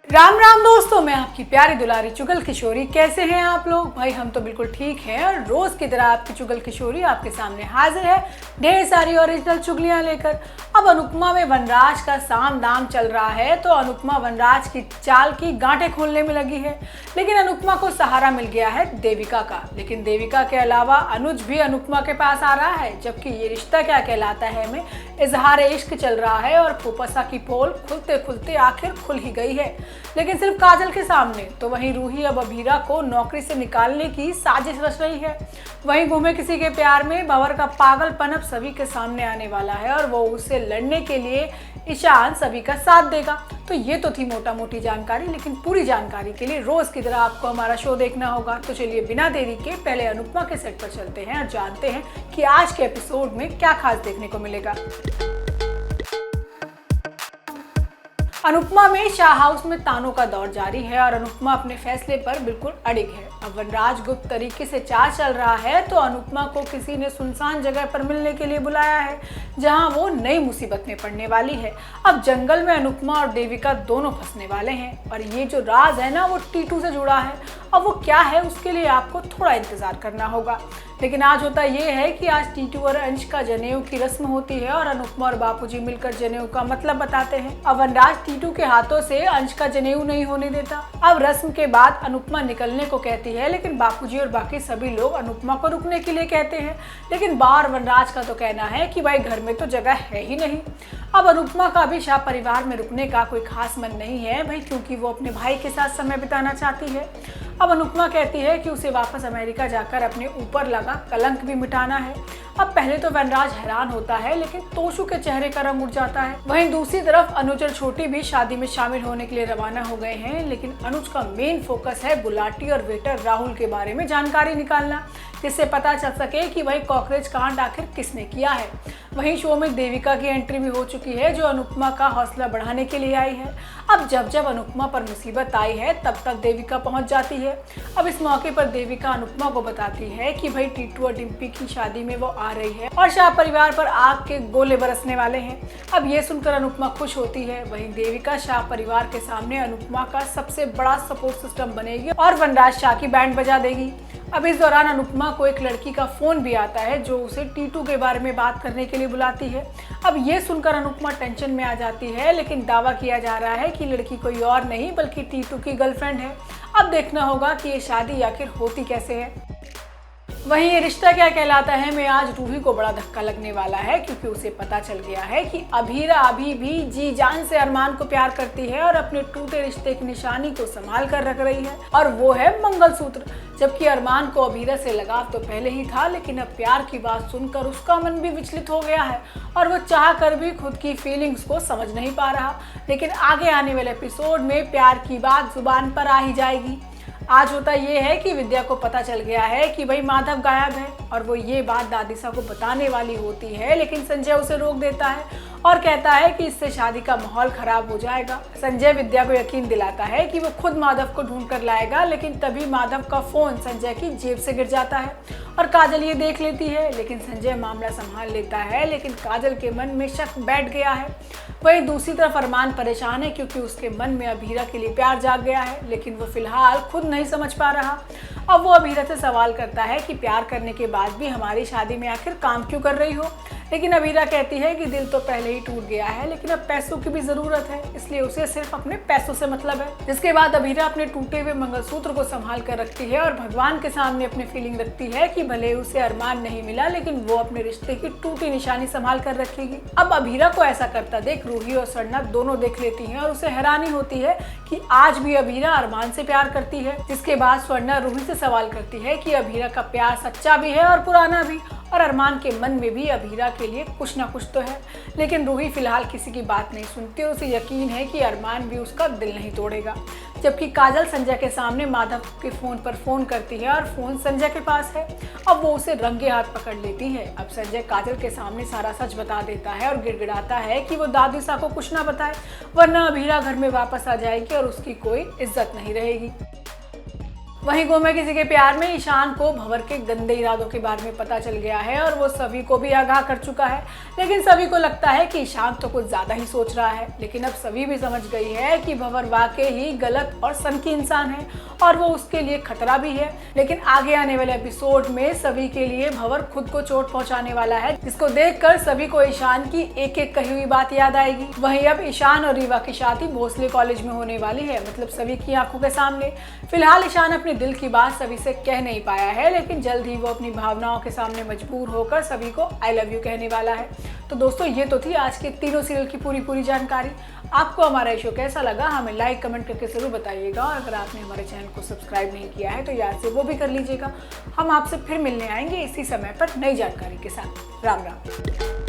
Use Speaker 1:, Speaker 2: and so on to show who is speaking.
Speaker 1: राम राम दोस्तों, मैं आपकी प्यारी दुलारी चुगल किशोरी। कैसे हैं आप लोग? भाई हम तो बिल्कुल ठीक हैं और रोज की तरह आपकी चुगल किशोरी आपके सामने हाजिर है ढेर सारी ओरिजिनल चुगलियां लेकर। अब अनुपमा में वनराज का साम दाम चल रहा है तो अनुपमा वनराज की चाल की गांठें खोलने में लगी है। लेकिन अनुपमा को सहारा मिल गया है देविका का। लेकिन देविका के अलावा अनुज भी अनुपमा के पास आ रहा है, जबकि ये रिश्ता क्या कहलाता है में इजहार इश्क चल रहा है और फूफसा की पोल खुलते खुलते आखिर खुल ही गई है, लेकिन सिर्फ काजल के सामने। तो वहीं रूही अब अभीरा को नौकरी से निकालने की साजिश रच रही है। वहीं घूमे किसी के प्यार में भंवर का पागलपन अब सभी के सामने आने वाला है और वो उससे लड़ने के लिए ईशान सभी का साथ देगा। तो ये तो थी मोटा मोटी जानकारी, लेकिन पूरी जानकारी के लिए रोज की तरह आपको हमारा शो देखना होगा। तो चलिए बिना देरी के पहले अनुपमा के सेट पर चलते हैं और जानते हैं कि आज के एपिसोड में क्या खास देखने को मिलेगा। अनुपमा में शाह हाउस में तानों का दौर जारी है और अनुपमा अपने फैसले पर बिल्कुल अड़िग है। अब वनराज गुप्त तरीके से चाल चल रहा है तो अनुपमा को किसी ने सुनसान जगह पर मिलने के लिए बुलाया है, जहां वो नई मुसीबत में पड़ने वाली है। अब जंगल में अनुपमा और देविका दोनों फंसने वाले हैं और ये जो राज है ना, वो टीटू से जुड़ा है। अब वो क्या है उसके लिए आपको थोड़ा इंतजार करना होगा। लेकिन आज होता ये है कि आज टीटू और अंश का जनेऊ की रस्म होती है और अनुपमा और बापूजी मिलकर जनेऊ का मतलब बताते हैं। अब वनराज टीटू के हाथों से अंश का जनेऊ नहीं होने देता। अब रस्म के बाद अनुपमा निकलने को कहती है, लेकिन बापूजी और बाकी सभी लोग अनुपमा को रुकने के लिए कहते हैं। लेकिन बाहर वनराज का तो कहना है कि भाई घर में तो जगह है ही नहीं। अब अनुपमा का भी शाह परिवार में रुकने का कोई खास मन नहीं है भाई, क्योंकि वो अपने भाई के साथ समय बिताना चाहती है। अब अनुपमा कहती है कि उसे वापस अमेरिका जाकर अपने ऊपर लगा कलंक भी मिटाना है। अब पहले तो वनराज हैरान होता है, लेकिन तोशु के चेहरे का रंग उड़ जाता है। वहीं दूसरी तरफ अनुज और छोटी भी शादी में शामिल होने के लिए रवाना हो गए हैं, लेकिन अनुज का मेन फोकस है गुलाटी और वेटर राहुल के बारे में जानकारी निकालना, जिससे पता चल सके कि वही कॉकरोच कांड आखिर किसने किया है। वहीं शो में देविका की एंट्री भी हो चुकी है, जो अनुपमा का हौसला बढ़ाने के लिए आई है। अब जब अनुपमा पर मुसीबत आई है तब तक देविका पहुंच जाती है। अब इस मौके पर देविका अनुपमा को बताती है कि भाई टीटू और डिम्पी की शादी में वो आ रही है और शाह परिवार पर आग के गोले बरसने वाले हैं। अब ये सुनकर अनुपमा खुश होती है। वहीं देविका शाह परिवार के सामने अनुपमा का सबसे बड़ा सपोर्ट सिस्टम बनेगी और वनराज शाह की बैंड बजा देगी। अब इस दौरान अनुपमा को एक लड़की का फोन भी आता है, जो उसे टीटू के बारे में बात करने के लिए बुलाती है। अब ये सुनकर अनुपमा टेंशन में आ जाती है, लेकिन दावा किया जा रहा है कि लड़की कोई और नहीं बल्कि टीटू की गर्लफ्रेंड है। अब देखना होगा कि ये शादी आखिर होती कैसे है। वहीं ये रिश्ता क्या कहलाता है में आज रूही को बड़ा धक्का लगने वाला है, क्योंकि उसे पता चल गया है कि अभीरा अभी भी जी जान से अरमान को प्यार करती है और अपने टूटे रिश्ते की निशानी को संभाल कर रख रही है, और वो है मंगलसूत्र। जबकि अरमान को अभीरा से लगाव तो पहले ही था, लेकिन अब प्यार की बात सुनकर उसका मन भी विचलित हो गया है और वो चाह कर भी खुद की फीलिंग्स को समझ नहीं पा रहा। लेकिन आगे आने वाले एपिसोड में प्यार की बात जुबान पर आ ही जाएगी। आज होता ये है कि विद्या को पता चल गया है कि भाई माधव गायब है और वो ये बात दादीसा को बताने वाली होती है, लेकिन संजय उसे रोक देता है और कहता है कि इससे शादी का माहौल खराब हो जाएगा। संजय विद्या को यकीन दिलाता है कि वो खुद माधव को ढूंढ कर लाएगा, लेकिन तभी माधव का फोन संजय की जेब से गिर जाता है और काजल ये देख लेती है। लेकिन संजय मामला संभाल लेता है, लेकिन काजल के मन में शक बैठ गया है। वहीं दूसरी तरफ अरमान परेशान है, क्योंकि उसके मन में अभीरा के लिए प्यार जाग गया है, लेकिन वो फिलहाल खुद नहीं समझ पा रहा। अब वो अभीरा से सवाल करता है कि प्यार करने के बाद भी हमारी शादी में आखिर काम क्यों कर रही हो। लेकिन अभीरा कहती है कि दिल तो पहले ही टूट गया है, लेकिन अब पैसों की भी जरूरत है, इसलिए उसे सिर्फ अपने पैसों से मतलब है। जिसके बाद अभीरा अपने टूटे हुए मंगलसूत्र को संभाल कर रखती है और भगवान के सामने अपनी फीलिंग रखती है कि भले उसे अरमान नहीं मिला, लेकिन वो अपने रिश्ते की टूटी निशानी संभाल कर रखेगी। अब अभीरा को ऐसा करता देख रूही और स्वर्णा दोनों देख लेती हैं और उसे हैरानी होती है कि आज भी अभीरा अरमान से प्यार करती है। जिसके बाद स्वर्णा रूही से सवाल करती है कि अभीरा का प्यार सच्चा भी है और पुराना भी, और अरमान के मन में भी अभीरा के लिए कुछ ना कुछ तो है। लेकिन रूही फिलहाल किसी की बात नहीं सुनती और उसे यकीन है कि अरमान भी उसका दिल नहीं तोड़ेगा। जबकि काजल संजय के सामने माधव के फोन पर फोन करती है और फोन संजय के पास है। अब वो उसे रंगे हाथ पकड़ लेती है। अब संजय काजल के सामने सारा सच बता देता है और गिड़गिड़ाता है कि वो दादीसा को कुछ ना बताए, वरना अभीरा घर में वापस आ जाएगी और उसकी कोई इज्जत नहीं रहेगी। वहीं गुम है किसी के प्यार में ईशान को भंवर के गंदे इरादों के बारे में पता चल गया है और वो सभी को भी आगाह कर चुका है। लेकिन सभी को लगता है कि ईशान तो कुछ ज्यादा ही सोच रहा है। लेकिन अब सभी भी समझ गई है कि भंवर वाकई ही गलत और सनकी इंसान है और वो उसके लिए खतरा भी है। लेकिन आगे आने वाले एपिसोड में सभी के लिए भंवर खुद को चोट पहुंचाने वाला है, जिसको देखकर सभी को ईशान की एक एक कही हुई बात याद आएगी। वहीं अब ईशान और रीवा की शादी भोसले कॉलेज में होने वाली है, मतलब सभी की आंखों के सामने। फिलहाल ईशान अपने दिल की बात सभी से कह नहीं पाया है, लेकिन जल्द ही वो अपनी भावनाओं के सामने मजबूर होकर सभी को आई लव यू कहने वाला है। तो दोस्तों, ये तो थी आज के तीनों सीरियल की पूरी जानकारी। आपको हमारा ये शो कैसा लगा हमें लाइक कमेंट करके जरूर बताइएगा, और अगर आपने हमारे चैनल को सब्सक्राइब नहीं किया है तो याद से वो भी कर लीजिएगा। हम आपसे फिर मिलने आएंगे इसी समय पर नई जानकारी के साथ। राम राम।